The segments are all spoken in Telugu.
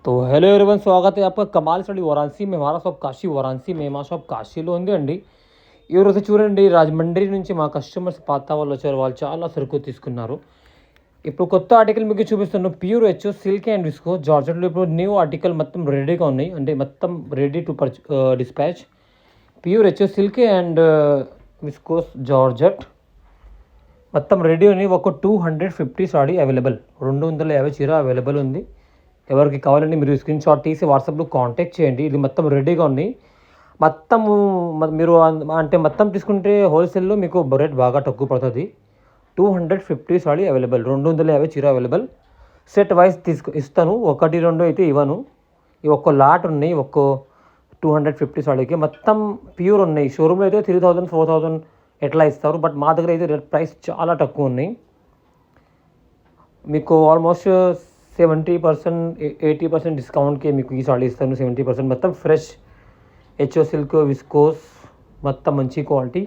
तो हेलो एवरीवन, स्वागत है आपका कमाल स्टडी वाराणसी में. हमारा షాప్ కాశీ వారాణసి में మా షాప్ కాశీలో ఉంది అండి. ఈరోజు చూడండి, రాజమండ్రి నుంచి మా కస్టమర్స్ పాత వాళ్ళు వచ్చారు. వాళ్ళు చాలా సరుకు తీసుకున్నారు. ఇప్పుడు కొత్త ఆర్టికల్ మీకు చూపిస్తున్నాను. Pure H silk and viscose జార్జెట్లో ఇప్పుడు న్యూ ఆర్టికల్ మొత్తం రెడీగా ఉన్నాయి, అంటే మొత్తం ready to dispatch. Pure H silk and viscose georgette మొత్తం రెడీ ఉన్నాయి. ఒక 250 సాడీ అవైలబుల్, 250 చీర అవైలబుల్ ఉంది. ఎవరికి కావాలంటే మీరు స్క్రీన్ షాట్ తీసి వాట్సాప్లో కాంటాక్ట్ చేయండి. ఇది మొత్తం రెడీగా ఉంది. మొత్తము మీరు అంటే మొత్తం తీసుకుంటే హోల్సేల్లో మీకు రేట్ బాగా తక్కువ పడుతుంది. 250 సాడీ అవైలబుల్, 250 చీర అవైలబుల్. సెట్ వైజ్ ఇస్తాను, 1-2 అయితే ఇవ్వను. ఈ ఒక్క లాట్ ఉన్నాయి, ఒక్క 250 సాడీకి మొత్తం ప్యూర్ ఉన్నాయి. షోరూమ్లో అయితే 3000 4000 ఎట్లా ఇస్తారు, బట్ మా దగ్గర అయితే రేట్ ప్రైస్ చాలా తక్కువ ఉన్నాయి. మీకు ఆల్మోస్ట్ 70% 80% డిస్కౌంట్కి మీకు ఈ సాడీ ఇస్తాను. 70% మొత్తం ఫ్రెష్ హెచ్ఓ సిల్క్ విస్కోస్ మొత్తం మంచి క్వాలిటీ.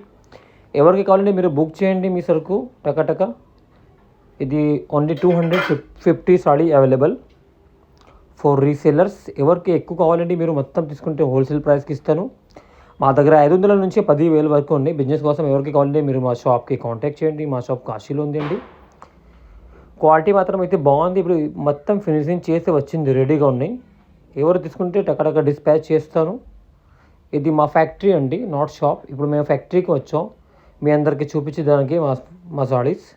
ఎవరికి కావాలంటే మీరు బుక్ చేయండి మీ సరుకు టక. ఇది only 250 saree available for resellers. ఎవరికి ఎక్కువ కావాలంటే మీరు మొత్తం తీసుకుంటే హోల్సేల్ ప్రైస్కి ఇస్తాను. మా దగ్గర 500 నుంచి 10,000 వరకు ఉన్నాయి. బిజినెస్ కోసం ఎవరికి కావాలంటే మీరు మా షాప్కి కాంటాక్ట్ చేయండి. మా షాప్ కాశీలో ఉంది అండి. క్వాలిటీ మాత్రం అయితే బాగుంది. ఇప్పుడు మొత్తం ఫినిషింగ్ చేసి వచ్చింది, రెడీగా ఉన్నాయి. ఎవరు తీసుకుంటే టక డిస్పాచ్ చేస్తాను. ఇది మా ఫ్యాక్టరీ అండి, నాట్ షాప్. ఇప్పుడు మేము ఫ్యాక్టరీకి వచ్చాం మీ అందరికీ చూపించడానికి. మా సాడీస్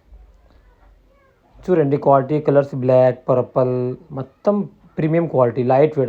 చూడండి, క్వాలిటీ కలర్స్ బ్లాక్ పర్పల్ మొత్తం ప్రీమియం క్వాలిటీ, లైట్ వెయిట్.